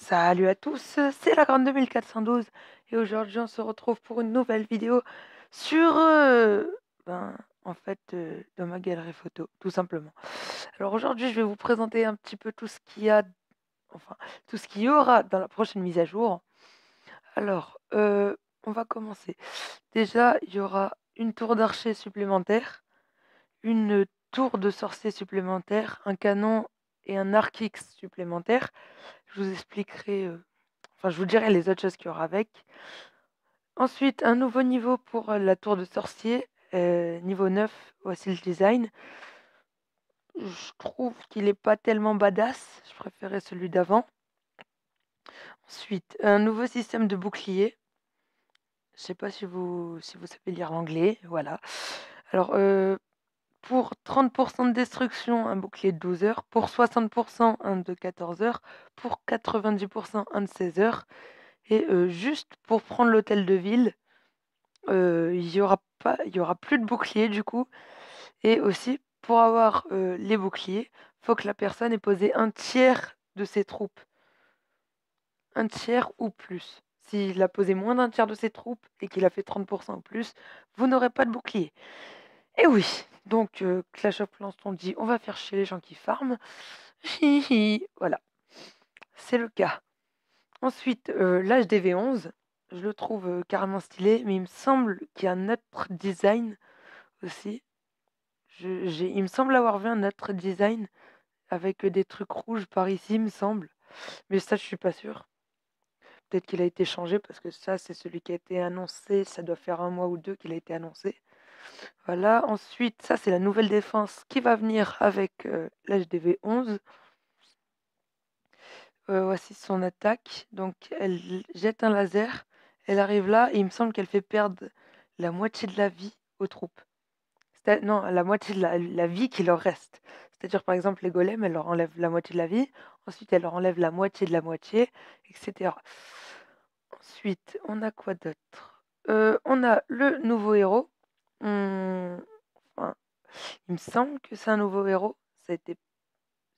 Salut à tous, c'est la Grande 2412 et aujourd'hui on se retrouve pour une nouvelle vidéo sur dans ma galerie photo tout simplement. Alors aujourd'hui je vais vous présenter un petit peu tout ce qu'il y a, enfin tout ce qu'il y aura dans la prochaine mise à jour. Alors on va commencer. Déjà il y aura une tour d'archer supplémentaire, une tour de sorcier supplémentaire, un canon et un arc X supplémentaire. Je vous expliquerai, enfin, je vous dirai les autres choses qu'il y aura avec. Ensuite, un nouveau niveau pour la tour de sorcier, niveau 9. Voici le design. Je trouve qu'il n'est pas tellement badass. Je préférais celui d'avant. Ensuite, un nouveau système de bouclier. Je sais pas si vous savez lire l'anglais. Voilà. Alors, pour 30% de destruction, un bouclier de 12 heures. Pour 60%, un de 14 heures. Pour 90%, un de 16 heures. Et juste pour prendre l'hôtel de ville, il y aura plus de boucliers du coup. Et aussi, pour avoir les boucliers, faut que la personne ait posé un tiers de ses troupes. Un tiers ou plus. S'il a posé moins d'un tiers de ses troupes et qu'il a fait 30% ou plus, vous n'aurez pas de bouclier. Et oui, donc Clash of Clans, on dit on va faire chier les gens qui farment. Voilà, c'est le cas. Ensuite, l'HDV 11, je le trouve carrément stylé, mais il me semble qu'il y a un autre design aussi. Il me semble avoir vu un autre design avec des trucs rouges par ici, il me semble. Mais ça, je suis pas sûre. Peut-être qu'il a été changé parce que ça, c'est celui qui a été annoncé. Ça doit faire un mois ou deux qu'il a été annoncé. Voilà. Ensuite, ça, c'est la nouvelle défense qui va venir avec l'HDV 11. Voici son attaque. Donc, elle jette un laser. Elle arrive là et il me semble qu'elle fait perdre la moitié de la vie aux troupes. Non, la moitié de la vie qui leur reste. C'est-à-dire, par exemple, les golems, elle leur enlève la moitié de la vie. Ensuite, elle leur enlève la moitié de la moitié, etc. Ensuite, on a quoi d'autre? On a le nouveau héros. Enfin, il me semble que c'est un nouveau héros. Ça a été...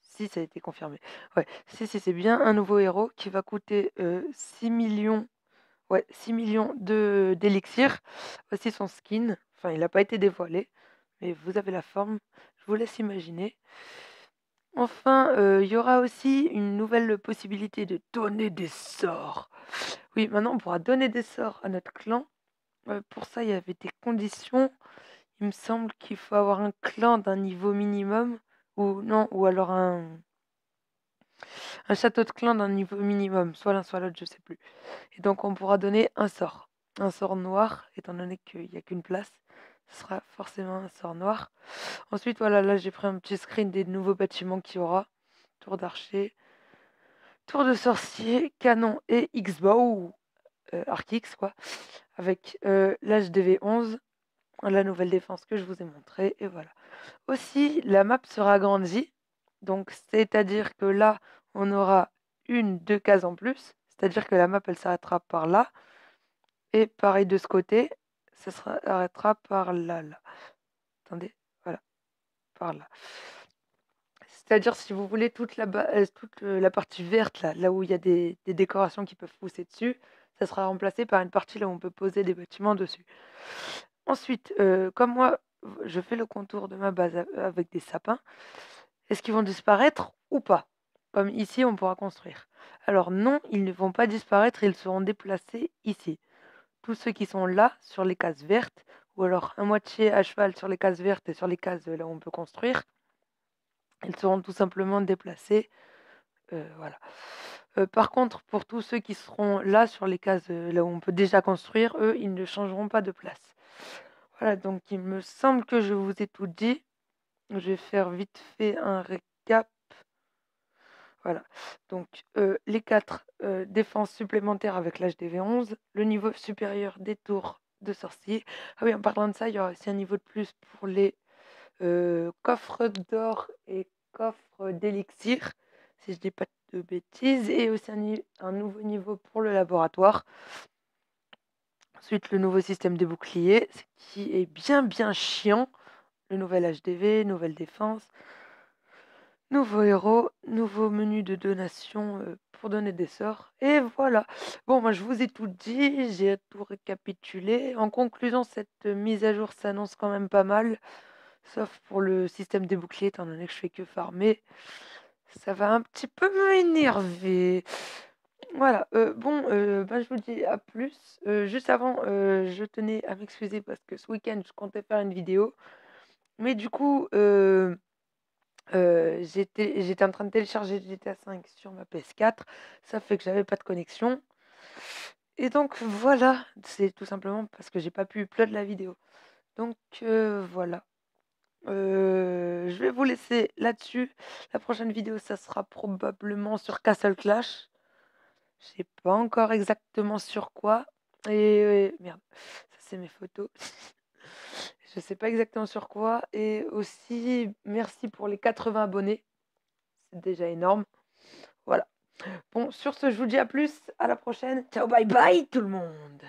Si, ça a été confirmé. Ouais, si, c'est bien un nouveau héros qui va coûter 6 millions. Ouais, 6 millions d'élixir. Voici son skin. Enfin, il n'a pas été dévoilé, mais vous avez la forme. Je vous laisse imaginer. Enfin, il y aura aussi une nouvelle possibilité de donner des sorts. Oui, maintenant, on pourra donner des sorts à notre clan. Pour ça, il y avait des conditions. Il me semble qu'il faut avoir un clan d'un niveau minimum. Ou non, ou alors un château de clan d'un niveau minimum. Soit l'un, soit l'autre, je sais plus. Et donc, on pourra donner un sort. Un sort noir, étant donné qu'il n'y a qu'une place. Ce sera forcément un sort noir. Ensuite, voilà, là, j'ai pris un petit screen des nouveaux bâtiments qu'il y aura. Tour d'archer, tour de sorcier, canon et X-Bow. Arc X, quoi. Avec l'HDV 11, la nouvelle défense que je vous ai montrée. Et voilà. Aussi, la map sera agrandie. Donc, c'est-à-dire que là, on aura deux cases en plus. C'est-à-dire que la map, elle s'arrêtera par là. Et pareil de ce côté, ça s'arrêtera par là, là. Attendez, voilà, par là. C'est-à-dire, si vous voulez toute la partie verte, là où il y a des décorations qui peuvent pousser dessus, ça sera remplacé par une partie là où on peut poser des bâtiments dessus. Ensuite, comme moi, je fais le contour de ma base avec des sapins, est-ce qu'ils vont disparaître ou pas? Comme ici, on pourra construire. Alors non, ils ne vont pas disparaître, ils seront déplacés ici. Tous ceux qui sont là, sur les cases vertes, ou alors à moitié à cheval sur les cases vertes et sur les cases là où on peut construire, ils seront tout simplement déplacés. Voilà. Par contre, pour tous ceux qui seront là sur les cases là où on peut déjà construire, eux, ils ne changeront pas de place. Voilà, donc il me semble que je vous ai tout dit. Je vais faire vite fait un récap. Voilà. Donc les 4 défenses supplémentaires avec l'HDV 11, le niveau supérieur des tours de sorcier. Ah oui, en parlant de ça, il y aura aussi un niveau de plus pour les coffres d'or et coffres d'élixir, si je dis pas de bêtises, et aussi un nouveau niveau pour le laboratoire. Ensuite, le nouveau système des boucliers, ce qui est bien chiant. Le nouvel HDV, nouvelle défense. Nouveau héros, nouveau menu de donation, pour donner des sorts et voilà. Bon, moi, je vous ai tout dit, j'ai tout récapitulé. En conclusion, cette, mise à jour s'annonce quand même pas mal, sauf pour le système des boucliers, étant donné que je fais que farmer. Ça va un petit peu m'énerver. Voilà, bon, bah, je vous dis à plus. Juste avant, je tenais à m'excuser parce que ce week-end, je comptais faire une vidéo, mais du coup, j'étais en train de télécharger GTA 5 sur ma PS4. Ça fait que j'avais pas de connexion et donc voilà, c'est tout simplement parce que j'ai pas pu upload la vidéo. Donc voilà, je vais vous laisser là-dessus. La prochaine vidéo, ça sera probablement sur Castle Clash. Je sais pas encore exactement sur quoi et merde, ça c'est mes photos. Je sais pas exactement sur quoi et aussi merci pour les 80 abonnés, c'est déjà énorme. Voilà. Bon, sur ce, je vous dis à plus, à la prochaine. Ciao, bye bye tout le monde.